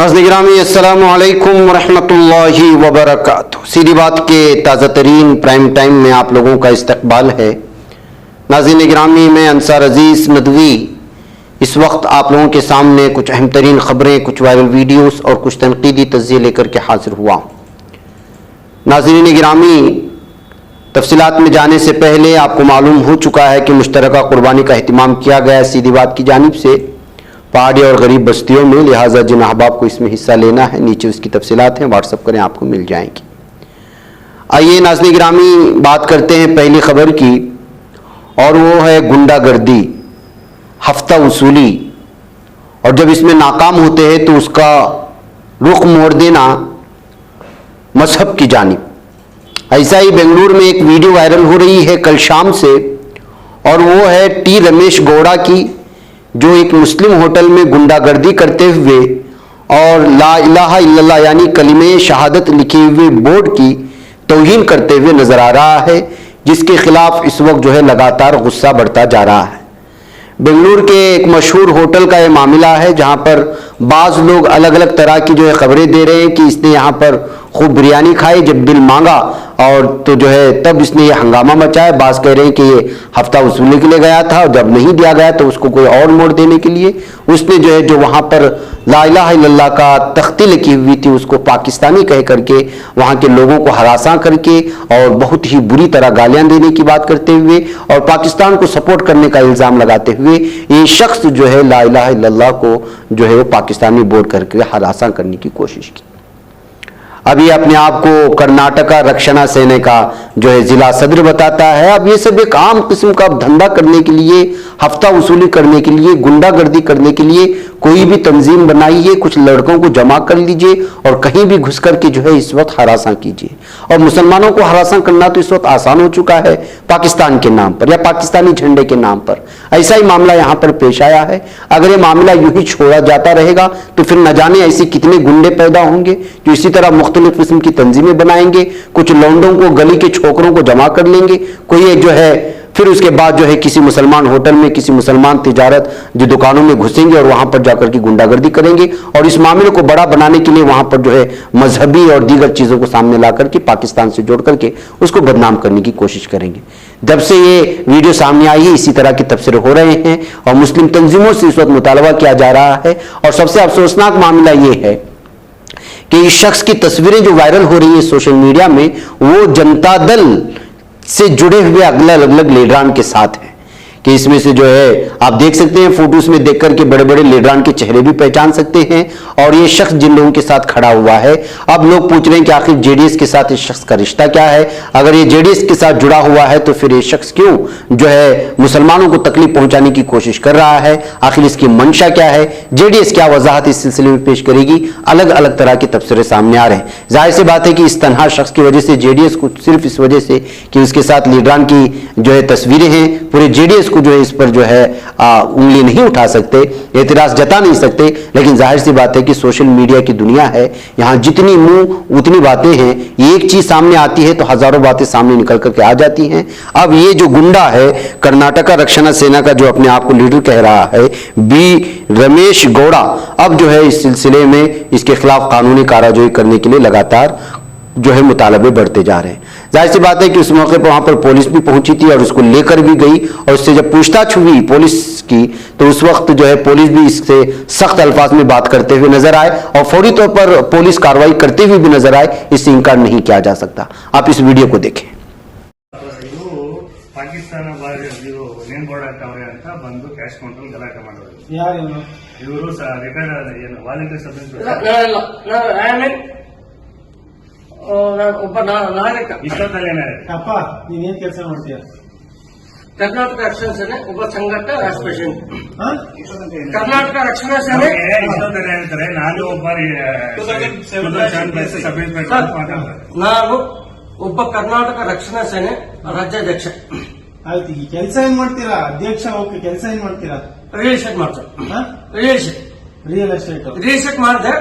नाज़रीन गिरामी अस्सलामु अलैकुम वरहमतुल्लाहि वबरकातुहू। सीधी बात के ताज़ा तरीन प्राइम टाइम में आप लोगों का इस्तकबाल है। नाज़रीन गिरामी, मैं अंसार अजीज़ नदवी इस वक्त आप लोगों के सामने कुछ अहम तरीन ख़बरें, कुछ वायरल वीडियोस और कुछ तनकीदी तज़्ज़िये लेकर के हाजिर हुआ हूँ। नाज़रीन गिरामी, तफसीलात में जाने से पहले आपको मालूम हो चुका है कि मुश्तरका कुर्बानी का अहतमाम किया गया सीधी बात की जानिब से पहाड़ी और गरीब बस्तियों में, लिहाजा जिन अहबाब को इसमें हिस्सा लेना है नीचे उसकी तफसीलात हैं, व्हाट्सअप करें, आपको मिल जाएंगी। आइए नाज़रीन गिरामी, बात करते हैं पहली खबर की, और वो है गुंडागर्दी, हफ्ता वसूली, और जब इसमें नाकाम होते हैं तो उसका रुख मोड़ देना मजहब की जानिब। ऐसा ही बेंगलुरु में एक वीडियो वायरल हो रही है कल शाम से, और वो है टी रमेश गौड़ा की, जो एक मुस्लिम होटल में गुंडागर्दी करते हुए और ला इलाहा इल्लल्लाह यानी कलिमे शहादत लिखे हुए बोर्ड की तौहीन करते हुए नजर आ रहा है, जिसके खिलाफ इस वक्त जो है लगातार गुस्सा बढ़ता जा रहा है। बेंगलुरु के एक मशहूर होटल का यह मामला है, जहां पर बाज लोग अलग अलग तरह की जो है खबरें दे रहे हैं कि इसने यहाँ पर खूब बिरयानी खाई, जब बिल मांगा और तो जो है तब इसने ये हंगामा मचाया। बाज कह रहे हैं कि ये हफ्ता वसूली के लिए गया था, और जब नहीं दिया गया तो उसको कोई और मोड़ देने के लिए उसने जो है जो वहाँ पर ला इलाहा इल्लल्लाह का तख्ती लिखी हुई थी उसको पाकिस्तानी कह करके वहाँ के लोगों को हरासा करके और बहुत ही बुरी तरह गालियाँ देने की बात करते हुए और पाकिस्तान को सपोर्ट करने का इल्ज़ाम लगाते हुए ये शख्स जो है ला इलाहा इल्लल्लाह को जो है वो पाकिस्तानी बोल करके हरासा करने की कोशिश की। अभी अपने आप को कर्नाटका रक्षणा सेना का जो है जिला सदर बताता है। अब ये सब एक आम किस्म का धंधा करने के लिए, हफ्ता वसूली करने के लिए, गुंडागर्दी करने के लिए कोई भी तंजीम बनाइए, कुछ लड़कों को जमा कर लीजिए और कहीं भी घुस करके जो है इस वक्त हरासा कीजिए। और मुसलमानों को हरासा करना तो इस वक्त आसान हो चुका है पाकिस्तान के नाम पर या पाकिस्तानी झंडे के नाम पर। ऐसा ही मामला यहाँ पर पेश आया है। अगर ये मामला यूं ही छोड़ा जाता रहेगा तो फिर न जाने ऐसे कितने गुंडे पैदा होंगे जो इसी तरह मुख्तलिफ किस्म की तंजीमें बनाएंगे, कुछ लौंडों को, गली के छोकरों को जमा कर लेंगे, कोई एक जो है फिर उसके बाद जो है किसी मुसलमान होटल में, किसी मुसलमान तिजारत जो दुकानों में घुसेंगे और वहां पर जाकर के गुंडागर्दी करेंगे और इस मामले को बड़ा बनाने के लिए वहां पर जो है मजहबी और दीगर चीजों को सामने ला करके पाकिस्तान से जोड़ करके उसको बदनाम करने की कोशिश करेंगे। जब से ये वीडियो सामने आई है इसी तरह के तबसरे हो रहे हैं और मुस्लिम तंजीमों से इस वक्त मुतालबा किया जा रहा है। और सबसे अफसोसनाक मामला ये है कि इस शख्स की तस्वीरें जो वायरल हो रही है सोशल मीडिया में, वो जनता दल से जुड़े हुए अलग अलग लीडरान के साथ है। कि इसमें से जो है आप देख सकते हैं फोटोज में देख करके बड़े बड़े लीडरान के चेहरे भी पहचान सकते हैं। और ये शख्स जिन लोगों के साथ खड़ा हुआ है, अब लोग पूछ रहे हैं कि आखिर जेडीएस के साथ इस शख्स का रिश्ता क्या है। अगर ये जेडीएस के साथ जुड़ा हुआ है तो फिर ये शख्स क्यों जो है मुसलमानों को तकलीफ पहुंचाने की कोशिश कर रहा है, आखिर इसकी मंशा क्या है, जेडीएस क्या वजाहत इस सिलसिले में पेश करेगी। अलग अलग तरह के तबसरे सामने आ रहे हैं। जाहिर सी बात है कि इस तनहा शख्स की वजह से जेडीएस को, सिर्फ इस वजह से कि उसके साथ लीडरान की जो है तस्वीरें हैं, पूरे जेडीएस को जो है इस पर जो है उंगली नहीं उठा सकते, एतराज जता नहीं सकते। लेकिन जाहिर सी बात है कि सोशल मीडिया की दुनिया है, यहाँ जितनी मुंह उतनी बातें हैं। एक चीज सामने आती है तो हजारों बातें सामने निकल करके आ जाती हैं। अब ये जो गुंडा है कर्नाटका रक्षणा सेना का, जो अपने आप को लीडर कह रहा है, बी रमेश गौड़ा, अब जो है इस सिलसिले में इसके खिलाफ कानूनी कार्रवाई करने के लिए लगातार जो है मुतालबे बढ़ते जा रहे हैं। जाहिर सी बात है कि उस मौके पर वहां पर पुलिस भी पहुंची थी और उसको लेकर भी गई और उससे जब पूछताछ हुई पुलिस की तो उस वक्त जो है पुलिस भी इससे सख्त अल्फाज में बात करते हुए नजर आए और फौरी तौर पर पुलिस कार्रवाई करते हुए भी नजर आए। इससे इनकार नहीं किया जा सकता। आप इस वीडियो को देखें। ಪಾಕಿಸ್ತಾನ ನೇಮಕೊಳ್ಳಾಗ್ತಾವ್ರೆ ಅಂತ ಬಂದು ಕ್ಯಾಶ್ ಕೌಂಟರ್ ಗಲಾಟೆ ಮಾಡೋದು ಇವರು ರಿಟೈರ್ಡ್ ಏನು ವಾಲಂಟಿಯರ್ ಸಬ್ ಒಬ್ಬ ನಾಗರಿಕ ಅಪ್ಪ ನೀವೇನ್ ಕೆಲಸ ಮಾಡ್ತೀಯ? ಕರ್ನಾಟಕ ರಕ್ಷಣಾ ಸೇನೆ ಒಬ್ಬ ಸಂಘಟನೆ ರಾಷ್ಟ್ರೀಯ ಕರ್ನಾಟಕ ರಕ್ಷಣಾ ಸೇನೆ ಹೇಳ್ತಾರೆ. ನಾನು ಒಬ್ಬ ನಾನು ಒಬ್ಬ ಕರ್ನಾಟಕ ರಕ್ಷಣಾ ಸೇನೆ ರಾಜ್ಯಾಧ್ಯಕ್ಷ. ಆಯ್ತು, ಈ ಕೆಲಸ ಏನ್ ಮಾಡ್ತೀರಾ? ಅಧ್ಯಕ್ಷ ಓಕೆ, ಕೆಲಸ ಏನ್ ಮಾಡ್ತೀರಾ? ರಿಯಲ್ ಎಸ್ಟೇಟ್ ಮಾಡ್ತಾರೆ. ರಿಯಲ್ ಎಸ್ಟೇಟ್ ಮಾಡಿದೆ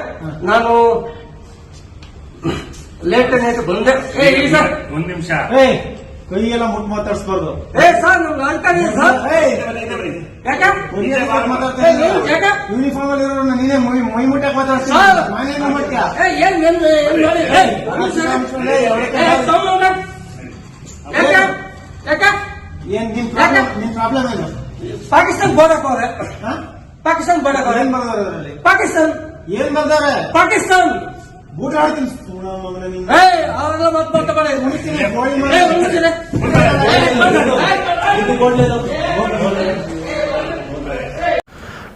ನಾನು. ಲೇಟ್ ಬಂದೆ. ಒಂದ್ ನಿಮಿಷ ಕೈ ಎಲ್ಲ ಮುಟ್ ಮಾತಾಡ್ಸ್ಬಾರ್ದು. ಏ ಸರ್ ನಮ್ಗೆ ಅಧಿಕಾರಿ ಇದೆ ಸರ್. ಯಾಕೆ ಯೂನಿಫಾರ್ಮ್ ಅಲ್ಲಿ ಇರೋ ನೀನೇ ಮೈ ಮುಟ್ಟಕ್ ಮಾತಾಡ್ತೀನಿ. ನಾನೇನು ಮಾಡ್ತೀಯ? ಏನ್ ನೋಡಿ ಯಾಕೆ ಏನ್ ನಿನ್ ಪ್ರಾಬ್ಲಮ್ ಏನು? ಪಾಕಿಸ್ತಾನ್ ಬೋರ್ಡಕ್ ಅವ್ರೆ. ಪಾಕಿಸ್ತಾನ್ ಬೋರ್ಡಕ್ ಅವ್ರೆ. ಏನ್ ಬರ್ದಾರೆ ಅದರಲ್ಲಿ? ಪಾಕಿಸ್ತಾನ್ ಏನ್ ಬರ್ದಾರೆ? ಪಾಕಿಸ್ತಾನ್ ಬೂಟ್ ಆಡ್ತೀನಿ ಮಗನ ನೀನು. ಅವೆಲ್ಲ ಮಾತಾಡ ಗೋಳಿ ಮಾಡಿ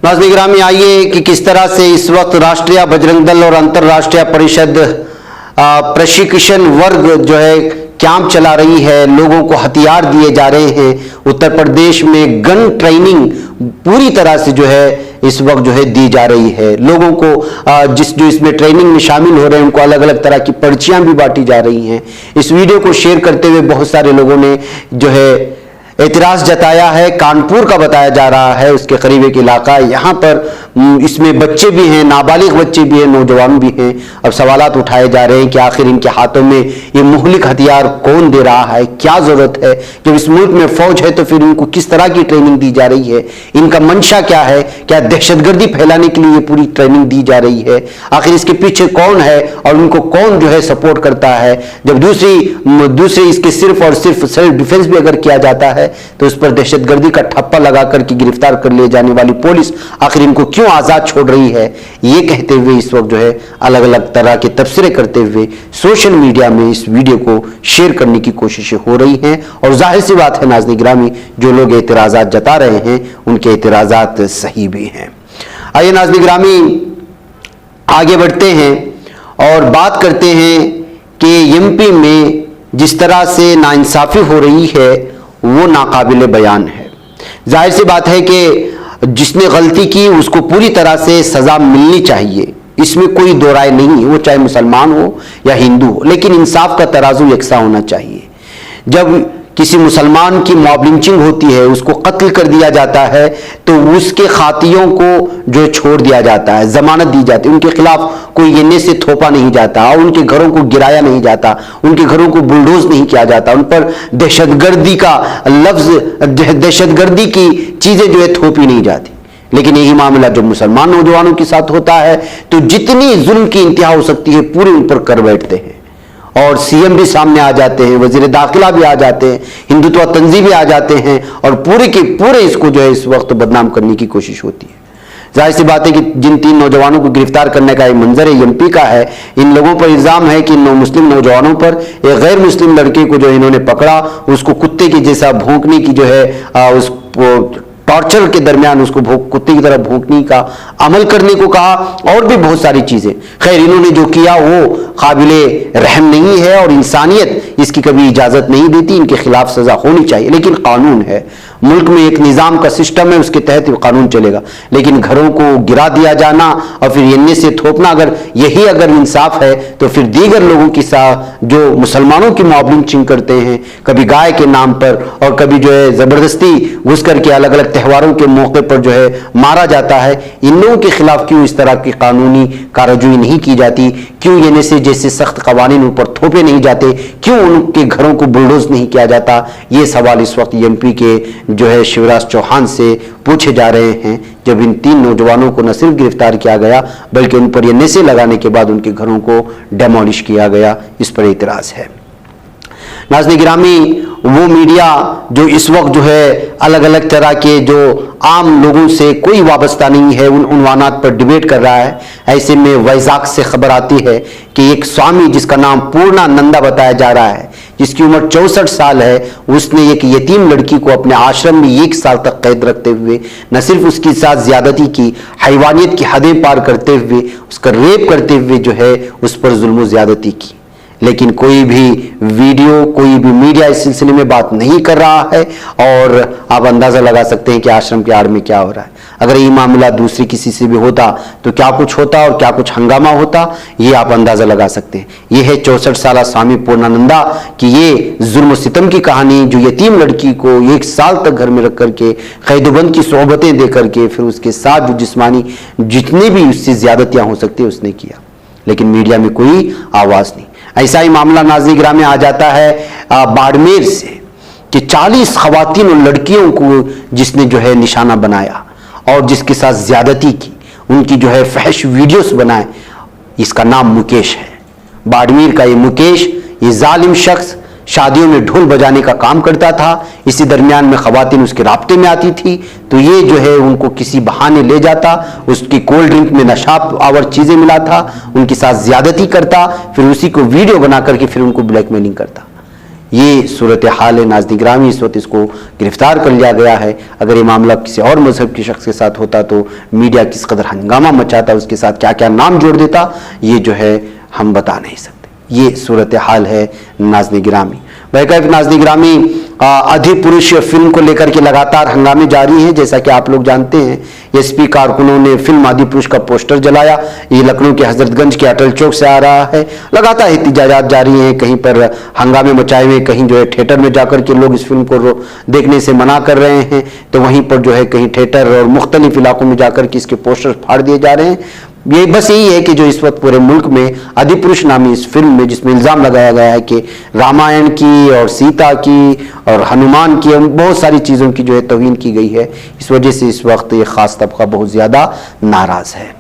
नाज़रीन गिरामी, आइए कि किस तरह से इस वक्त राष्ट्रीय बजरंग दल और अंतर्राष्ट्रीय परिषद प्रशिक्षण वर्ग जो है कैंप चला रही है, लोगों को हथियार दिए जा रहे हैं। उत्तर प्रदेश में गन ट्रेनिंग पूरी तरह से जो है इस वक्त जो है दी जा रही है। लोगों को जो इसमें ट्रेनिंग में शामिल हो रहे हैं उनको अलग अलग तरह की पर्चियां भी बांटी जा रही हैं। इस वीडियो को शेयर करते हुए बहुत सारे लोगों ने जो है एतराज जताया है। कानपुर का बताया जा रहा है, उसके करीब एक इलाका है, यहाँ पर इसमें बच्चे भी हैं, नाबालिग बच्चे भी हैं, नौजवान भी हैं। अब सवालात उठाए जा रहे हैं कि आखिर इनके हाथों में ये मुहलिक हथियार कौन दे रहा है, क्या जरूरत है? जब इस मुल्क में फौज है तो फिर इनको किस तरह की ट्रेनिंग दी जा रही है? इनका मंशा क्या है? क्या दहशतगर्दी फैलाने के लिए ये पूरी ट्रेनिंग दी जा रही है? आखिर इसके पीछे कौन है और उनको कौन जो है सपोर्ट करता है? जब दूसरी इसके सिर्फ और सिर्फ सेल्फ डिफेंस भी अगर किया जाता है तो उस पर दहशतगर्दी का ठप्पा लगा करके गिरफ्तार कर लिए जाने वाली पुलिस आखिर इनको क्यों आजाद छोड़ रही है? ये कहते हुए इस वक्त जो है अलग अलग तरह के तबसरे करते हुए सोशल मीडिया में इस वीडियो को शेयर करने की कोशिशें हो रही हैं। और जाहिर सी बात है नाज़रीन गिरामी, जो लोग एतराज़ात जता रहे हैं उनके एतराज़ात सही भी हैं। आइए नाज़रीन गिरामी आगे बढ़ते हैं और बात करते हैं कि एमपी में जिस तरह से नाइंसाफ़ी हो रही है वो नाकाबिले बयान है। जाहिर सी बात है कि जिसने गलती की उसको पूरी तरह से सज़ा मिलनी चाहिए, इसमें कोई दो राय नहीं, वो चाहे मुसलमान हो या हिंदू हो, लेकिन इंसाफ का तराजू यकसा होना चाहिए। जब किसी मुसलमान की मॉब लिंचिंग होती है, उसको कत्ल कर दिया जाता है, तो उसके खातियों को जो छोड़ दिया जाता है, जमानत दी जाती है, उनके खिलाफ कोई एने से थोपा नहीं जाता, उनके घरों को गिराया नहीं जाता, उनके घरों को बुलडोज नहीं किया जाता, उन पर दहशतगर्दी का लफ्ज, दहशतगर्दी की चीजें जो है थोपी नहीं जाती। लेकिन यही मामला जब मुसलमान नौजवानों के साथ होता है तो जितनी जुल्म की इंतहा हो सकती है पूरे उन पर कर बैठते हैं, और सीएम भी सामने आ जाते हैं, वजीर दाखिला भी आ जाते हैं, हिंदुत्व तंजीम भी आ जाते हैं, और पूरे के पूरे इसको जो है इस वक्त बदनाम करने की कोशिश होती है। जाहिर सी बात है कि जिन 3 नौजवानों को गिरफ्तार करने का एक मंजर है एमपी का है, इन लोगों पर इल्जाम है कि मुस्लिम नौजवानों पर एक गैर मुस्लिम लड़के को जो इन्होंने पकड़ा, उसको कुत्ते के जैसा भौंकने की जो है उस टॉर्चर के दरमियान उसको कुत्ते की तरह भौंकने का अमल करने को कहा, और भी बहुत सारी चीजें। खैर इन्होंने जो किया वो काबिले रहम नहीं है और इंसानियत इसकी कभी इजाजत नहीं देती, इनके खिलाफ सजा होनी चाहिए। लेकिन कानून है, मुल्क में एक निज़ाम का सिस्टम है, उसके तहत कानून चलेगा। लेकिन घरों को गिरा दिया जाना और फिर एने से थोपना, अगर इंसाफ है तो फिर दीगर लोगों के साथ जो मुसलमानों की मॉब लिंचिंग करते हैं, कभी गाय के नाम पर और कभी जो है जबरदस्ती घुस करके अलग अलग त्योहारों के मौके पर जो है मारा जाता है, इन लोगों के खिलाफ क्यों इस तरह की कानूनी काररवाई नहीं की जाती? क्यों एने से जैसे सख्त कवानीन ऊपर थोपे नहीं जाते? क्यों उनके घरों को बुलडोज नहीं किया जाता? ये सवाल इस वक्त एमपी के जो है शिवराज चौहान से पूछे जा रहे हैं, जब इन 3 नौजवानों को न सिर्फ गिरफ्तार किया गया बल्कि उन पर ये नशे लगाने के बाद उनके घरों को डेमोलिश किया गया। इस पर एतराज है। नाज़रीन गिरामी, वो मीडिया जो इस वक्त जो है अलग अलग तरह के जो आम लोगों से कोई वाबस्ता नहीं है उन उन्वानात पर डिबेट कर रहा है, ऐसे में वैजाग से खबर आती है कि एक स्वामी जिसका नाम पूर्णानंदा बताया जा रहा है, जिसकी उम्र 64 साल है, उसने एक यतीम लड़की को अपने आश्रम में 1 साल तक कैद रखते हुए न सिर्फ उसके साथ ज्यादती की, हैवानियत की हदें पार करते हुए उसका रेप करते हुए जो है उस पर जुल्म ज्यादती की। लेकिन कोई भी वीडियो, कोई भी मीडिया इस सिलसिले में बात नहीं कर रहा है, और आप अंदाजा लगा सकते हैं कि आश्रम के आड़ में क्या हो रहा है। अगर ये मामला दूसरी किसी से भी होता तो क्या कुछ होता और क्या कुछ हंगामा होता, ये आप अंदाजा लगा सकते हैं। ये है 64 साल स्वामी पूर्णानंदा की ये जुल्म सितम की कहानी, जो यतीम लड़की को 1 साल तक घर में रख करके कैदबंद की सोहबतें दे करके फिर उसके साथ जो जिस्मानी जितनी भी उससे ज्यादतियां हो सकती है उसने किया, लेकिन मीडिया में कोई आवाज नहीं। ऐसा ही मामला नाज़रीन गिरामी आ जाता है बाड़मेर से। کہ 40 خواتین اور لڑکیوں کو جس نے جو ہے نشانہ بنایا اور جس کے ساتھ زیادتی کی، ان کی جو ہے فحش ویڈیوز بنائے، اس کا نام مکیش ہے۔ باڑمیر کا یہ مکیش، یہ ظالم شخص شادیوں میں ڈھول بجانے کا کام کرتا تھا، اسی درمیان میں خواتین اس کے رابطے میں آتی تھی تو یہ جو ہے ان کو کسی بہانے لے جاتا، اس کی کولڈ ڈرنک میں نشاب آور چیزیں ملا تھا، ان کے ساتھ زیادتی کرتا، پھر اسی کو ویڈیو بنا کر کے پھر ان کو بلیک میلنگ کرتا۔ یہ صورتحال ہے ناظرین گرامی، اس وقت اس کو گرفتار کر لیا گیا ہے۔ اگر یہ معاملہ کسی اور مذہب کے شخص کے ساتھ ہوتا تو میڈیا کس قدر ہنگامہ مچاتا، اس کے ساتھ کیا کیا نام جوڑ دیتا، یہ جو ہے ہم بتا نہیں سکتے۔ یہ صورتحال ہے ناظرین گرامی۔ بہرکیف ناظرین گرامی، ادھی پروش فلم کو لے کر کے لگاتار ہنگامے جاری ہیں۔ جیسا کہ آپ لوگ جانتے ہیں ایس پی کارکنوں نے فلم آدھی پروش کا پوسٹر جلایا، یہ لکھنؤ کے حضرت گنج کے اٹل چوک سے آ رہا ہے۔ لگاتار احتجاجات جاری ہیں، کہیں پر ہنگامے مچائے ہوئے، کہیں جو ہے تھیٹر میں جا کر کے لوگ اس فلم کو دیکھنے سے منع کر رہے ہیں، تو وہیں پر جو ہے کہیں تھیٹر اور مختلف علاقوں میں جا کر کے اس کے پوسٹر پھاڑ دیے جا رہے ہیں۔ یہ بس یہی ہے کہ جو اس وقت پورے ملک میں ادھی پروش نامی اس فلم میں، جس میں الزام لگایا گیا ہے کہ رامائن کی اور سیتا کی اور ہنومان کی اور بہت ساری چیزوں کی جو ہے توہین کی گئی ہے، اس وجہ سے اس وقت یہ خاص طبقہ بہت زیادہ ناراض ہے۔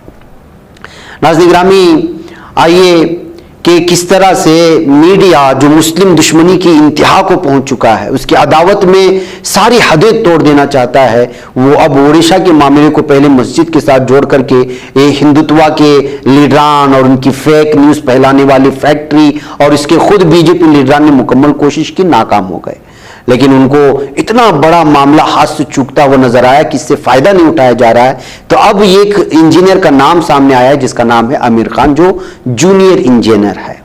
ناظرین گرامی، آئیے کہ کس طرح سے میڈیا جو مسلم دشمنی کی انتہا کو پہنچ چکا ہے، اس کی عداوت میں ساری حدیں توڑ دینا چاہتا ہے، وہ اب اوڈیشہ کے معاملے کو پہلے مسجد کے ساتھ جوڑ کر کے ہندوتوا کے لیڈران اور ان کی فیک نیوز پھیلانے والی فیکٹری اور اس کے خود بی جے پی لیڈران نے مکمل کوشش کی، ناکام ہو گئے۔ لیکن ان کو اتنا بڑا معاملہ ہاتھ سے چوکتا ہوا نظر آیا کہ اس سے فائدہ نہیں اٹھایا جا رہا ہے، تو اب ایک انجینئر کا نام سامنے آیا ہے جس کا نام ہے عامر خان، جو جونیئر انجینئر ہے۔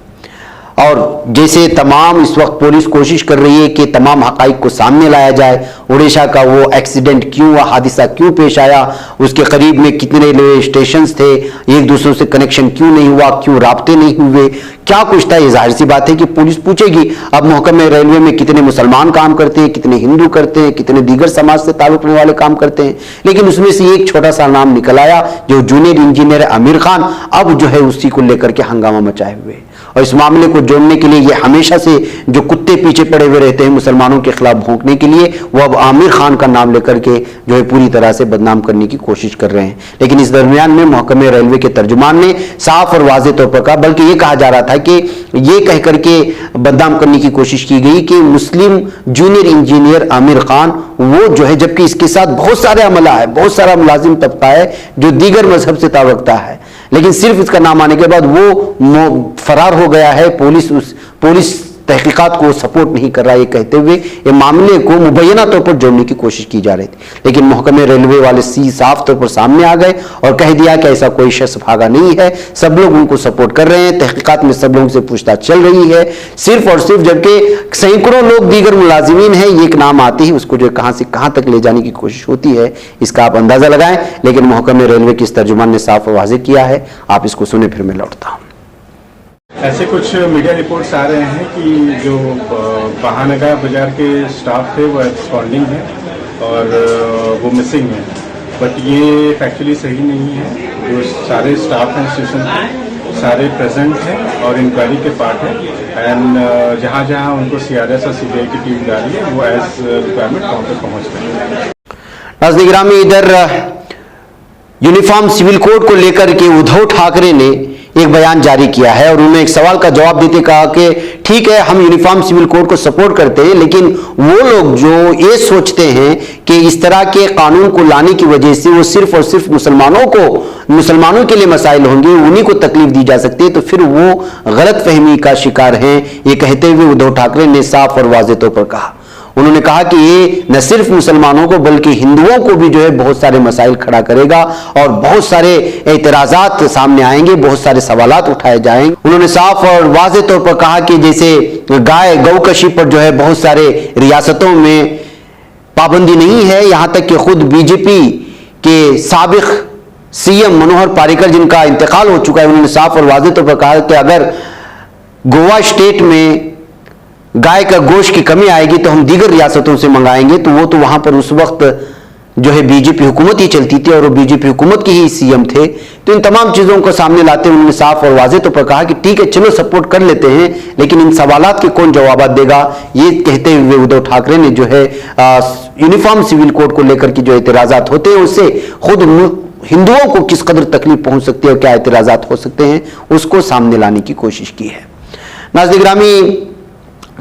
اور جیسے تمام اس وقت پولیس کوشش کر رہی ہے کہ تمام حقائق کو سامنے لایا جائے، اوڈیشہ کا وہ ایکسیڈنٹ کیوں ہوا، حادثہ کیوں پیش آیا، اس کے قریب میں کتنے ریلوے اسٹیشنز تھے، ایک دوسروں سے کنیکشن کیوں نہیں ہوا، کیوں رابطے نہیں ہوئے، کیا کچھ تھا، یہ ظاہر سی بات ہے کہ پولیس پوچھے گی۔ اب محکمہ ریلوے میں کتنے مسلمان کام کرتے ہیں، کتنے ہندو کرتے ہیں، کتنے دیگر سماج سے تعلق رکھنے والے کام کرتے ہیں، لیکن اس میں سے ایک چھوٹا سا نام نکل آیا جو جونیئر انجینئر عامر خان، اب جو ہے اسی کو لے کر کے ہنگامہ مچائے ہوئے۔ اور اس معاملے کو جوڑنے کے لیے یہ ہمیشہ سے جو کتے پیچھے پڑے ہوئے رہتے ہیں مسلمانوں کے خلاف بھونکنے کے لیے، وہ اب عامر خان کا نام لے کر کے جو ہے پوری طرح سے بدنام کرنے کی کوشش کر رہے ہیں۔ لیکن اس درمیان میں محکمہ ریلوے کے ترجمان نے صاف اور واضح طور پر کہا، بلکہ یہ کہا جا رہا تھا کہ یہ کہہ کر کے بدنام کرنے کی کوشش کی گئی کہ مسلم جونیئر انجینئر عامر خان وہ جو ہے، جبکہ اس کے ساتھ بہت سارے عملہ ہے، بہت سارا ملازم طبقہ ہے جو دیگر مذہب سے تعلق رکھتا ہے، لیکن صرف اس کا نام آنے کے بعد وہ فرار ہو گیا ہے۔ پولیس تحقیقات کو سپورٹ نہیں کر رہا، یہ کہتے ہوئے یہ معاملے کو مبینہ طور پر جوڑنے کی کوشش کی جا رہی تھی، لیکن محکمہ ریلوے والے صاف طور پر سامنے آ گئے اور کہہ دیا کہ ایسا کوئی شخص بھاگا نہیں ہے، سب لوگ ان کو سپورٹ کر رہے ہیں، تحقیقات میں سب لوگوں سے پوچھ تاچھ چل رہی ہے، صرف اور صرف جبکہ سینکڑوں لوگ دیگر ملازمین ہیں، یہ ایک نام آتے ہی اس کو جو کہاں سے کہاں تک لے جانے کی کوشش ہوتی ہے، اس کا آپ اندازہ لگائیں۔ لیکن محکمہ ریلوے کے اس ترجمان نے صاف اور واضح کیا ہے، آپ اس کو سنیں پھر میں لوٹتا ہوں۔ ایسے کچھ میڈیا رپورٹس آ رہے ہیں کہ جو بہانگاہ بازار کے سٹاف تھے وہ ایبسکانڈنگ ہیں اور وہ مسنگ ہیں، بٹ یہ فیکچولی صحیح نہیں ہے۔ جو سارے سٹاف ہیں اسٹیشن کے سارے پریزنٹ ہیں اور انکوائری کے پارٹ ہیں، اینڈ جہاں جہاں ان کو سی آر ایس اور سی بی آئی کی ٹیم جا رہی ہے وہ ایز ریکوائرمنٹ وہاں پہ پہنچ رہے ہیں۔ ناظرین گرامی، ادھر یونیفارم سول کوڈ کو لے کر کے ادھو ٹھاکرے نے ایک بیان جاری کیا ہے اور انہوں نے ایک سوال کا جواب دیتے کہا کہ ٹھیک ہے ہم یونیفارم سول کوڈ کو سپورٹ کرتے ہیں، لیکن وہ لوگ جو یہ سوچتے ہیں کہ اس طرح کے قانون کو لانے کی وجہ سے وہ صرف اور صرف مسلمانوں کے لیے مسائل ہوں گے، انہی کو تکلیف دی جا سکتی ہے، تو پھر وہ غلط فہمی کا شکار ہیں، یہ کہتے ہوئے ادھو ٹھاکرے نے صاف اور واضح طور پر کہا۔ انہوں نے کہا کہ یہ نہ صرف مسلمانوں کو بلکہ ہندوؤں کو بھی جو ہے بہت سارے مسائل کھڑا کرے گا اور بہت سارے اعتراضات سامنے آئیں گے، بہت سارے سوالات اٹھائے جائیں گے۔ انہوں نے صاف اور واضح طور پر کہا کہ جیسے گو کشی پر جو ہے بہت سارے ریاستوں میں پابندی نہیں ہے، یہاں تک کہ خود بی جے پی کے سابق سی ایم منوہر پاریکر جن کا انتقال ہو چکا ہے، انہوں نے صاف اور واضح طور پر کہا کہ اگر گوا اسٹیٹ میں گائے کا گوشت کی کمی آئے گی تو ہم دیگر ریاستوں سے منگائیں گے، تو وہ تو وہاں پر اس وقت जो है बीजेपी हुकूमत ही चलती थी और वो बीजेपी हुकूमत के ही सीएम थे। तो इन तमाम चीज़ों को सामने लाते हुए उन्होंने साफ और वाज़ेह तौर पर कहा कि ठीक है चलो सपोर्ट कर लेते हैं, लेकिन इन सवालात के कौन जवाब देगा। ये कहते हुए उद्धव ठाकरे ने जो है यूनिफॉर्म सिविल कोड को लेकर के जो एतराज़ात होते हैं उससे खुद हिंदुओं को किस कदर तकलीफ पहुंच सकती है और क्या एतराज़ात हो सकते हैं उसको सामने लाने की कोशिश की है। नाज़रीन गिरामी,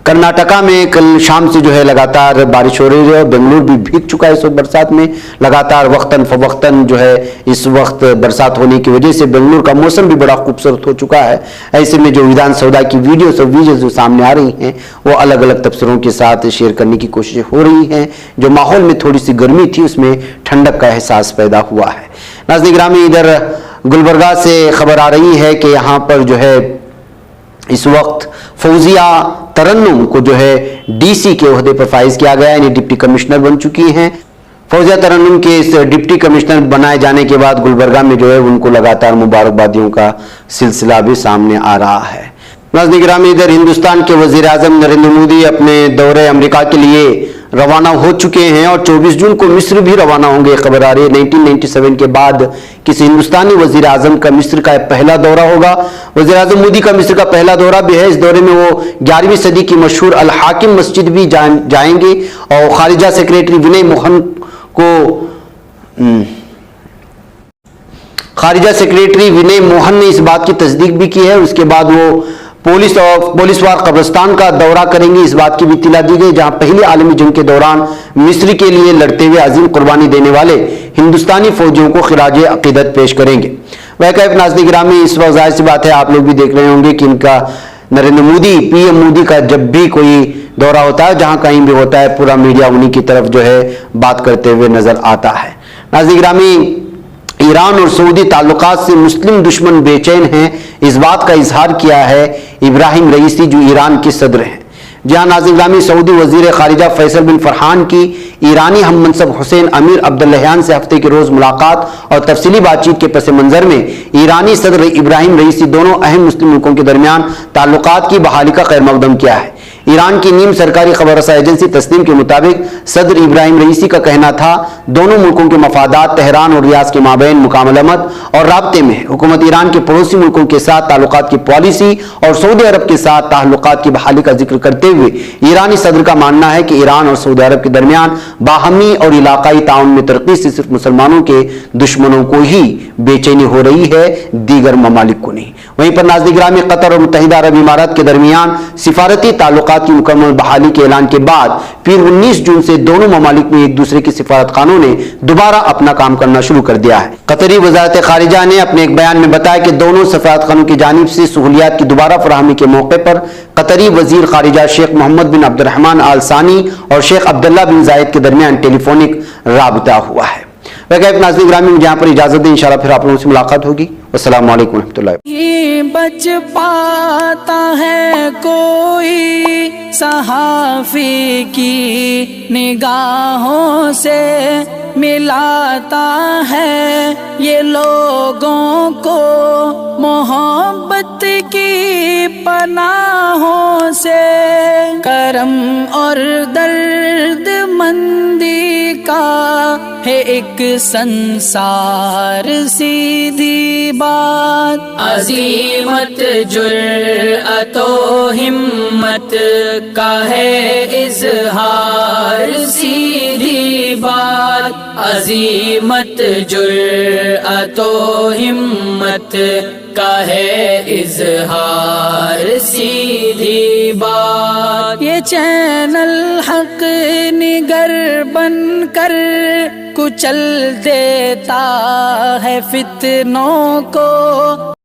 कर्नाटका में कल शाम से जो है लगातार बारिश हो रही है और बेंगलुरु भी भीग चुका है इस वक्त बरसात में। लगातार वक्तन फवक्तन जो है इस वक्त बरसात होने की वजह से बेंगलुरु का मौसम भी बड़ा खूबसूरत हो चुका है। ऐसे में जो विधान सौदा की वीडियोस और विजुअल्स जो सामने आ रही हैं वो अलग अलग तबसरों के साथ शेयर करने की कोशिश हो रही हैं। जो माहौल में थोड़ी सी गर्मी थी उसमें ठंडक का एहसास पैदा हुआ है। नाज़रीन गिरामी, इधर गुलबर्गा से खबर आ रही है कि यहाँ पर जो है इस वक्त फौजिया तरन्नुम को जो है डीसी के ओहदे पर फाइज किया गया है, यानी डिप्टी कमिश्नर बन चुकी हैं। फौजिया तरन्नुम के इस डिप्टी कमिश्नर बनाए जाने के बाद गुलबर्गा में जो है उनको लगातार मुबारकबादियों का सिलसिला भी सामने आ रहा है। नाज़रीन गिरामी, इधर हिंदुस्तान के वज़ीर आज़म नरेंद्र मोदी अपने दौरे अमेरिका के लिए रवाना हो चुके हैं और 24 जून को मिस्र भी रवाना होंगे। खबर आ रही है 1997 के बाद किसी हिंदुस्तानी वज़ीर आज़म का मिस्र का पहला दौरा होगा। वज़ीर आज़म मोदी का मिस्र का पहला दौरा भी है। इस दौरे में वो 11वीं सदी की मशहूर अल हाकिम मस्जिद भी जाएंगे और खारिजा सेक्रेटरी विनय मोहन खारिजा सेक्रेटरी विनय मोहन ने इस बात की तस्दीक भी की है। उसके बाद वो पोलिसवार कब्रिस्तान का दौरा करेंगे, इस बात की भी इत्तला दी गई, जहां पहली आलमी जंग के दौरान मिस्र के लिए लड़ते हुए अजीम कुर्बानी देने वाले हिंदुस्तानी फौजियों को खिराज अकीदत पेश करेंगे। वह कैफ नाज़रीन गिरामी, इस वक्त जाहिर सी बात है आप लोग भी देख रहे होंगे कि इनका नरेंद्र मोदी पीएम मोदी का जब भी कोई दौरा होता है, जहां कहीं भी होता है, पूरा मीडिया उन्हीं की तरफ जो है बात करते हुए नजर आता है। नाज़रीन गिरामी, ईरान और सऊदी ताल्लुकात से मुस्लिम दुश्मन बेचैन हैं, इस बात का इजहार किया है इब्राहिम रईसी जो ईरान के सदर हैं। जहां नाज़रीन गिरामी, सऊदी वजीर खारिजा फैसल बिन फरहान की ईरानी हम मनसब हुसैन अमीर अब्दुल्लाहियान से हफ्ते के रोज मुलाकात और तफसीली बातचीत के पस मंजर में ईरानी सदर इब्राहिम रईसी दोनों अहम मुस्लिम मुल्कों के दरमियान ताल्लुकात की बहाली का खैर मकदम किया है। ईरान की नीम सरकारी खबर रसा एजेंसी तस्नीम के मुताबिक सदर इब्राहिम रईसी का कहना था दोनों मुल्कों के मफादात तेहरान और रियाज के माबैन मुकामलमत और राब्ते में हुकूमत ईरान के पड़ोसी मुल्कों के साथ ताल्लुकात की पॉलिसी और सऊदी अरब के साथ ताल्लुकात की बहाली का जिक्र करते हुए ईरानी सदर का मानना है कि ईरान और सऊदी अरब के दरमियान बाहमी और इलाकाई ताउन में तरक्की से सिर्फ मुसलमानों के दुश्मनों को ही बेचैनी हो रही है, दीगर ममालिक को नहीं। वहीं पर नाज़रीन गिरामी, कतर और मुत्तहिदा अरब इमारात के दरमियान सिफारती ताल्लुकात की मुकम्मल बहाली के ऐलान के बाद फिर 19 जून से दोनों ममालिक में एक दूसरे के सिफारत खानों ने दोबारा अपना काम करना शुरू कर दिया है। कतरी वजारत खारिजा ने अपने एक बयान में बताया कि दोनों सफारत खानों की जानिब से सहूलियात की दोबारा फराहमी के मौके पर कतरी वजीर खारिजा शेख मोहम्मद बिन अब्दुर्रहमान आल सानी और शेख अब्दुल्ला बिन जायद के दरमियान टेलीफोनिक राबता हुआ है। वह नाज़रीन गिरामी, मुझे यहाँ पर इजाजत दें, इंशाल्लाह फिर आप लोगों से मुलाकात होगी। अस्सलामु अलैकुम रहमतुल्लाह। बच पाता है कोई सहाफ़ी की निगाहों से मिलाता है ये लोगों को मोहब्बत की पनाहों से, करम और दर्द मंदी का है एक संसार सीधी बात, अजीमत जुर्अतो हिम्मत का है इज़हार सीधी बात, अजीमत जुर्अतो हिम्मत का है इज़हार सीधी बात। ये चैनल हक निगर बनकर कुचल देता है फितनों को।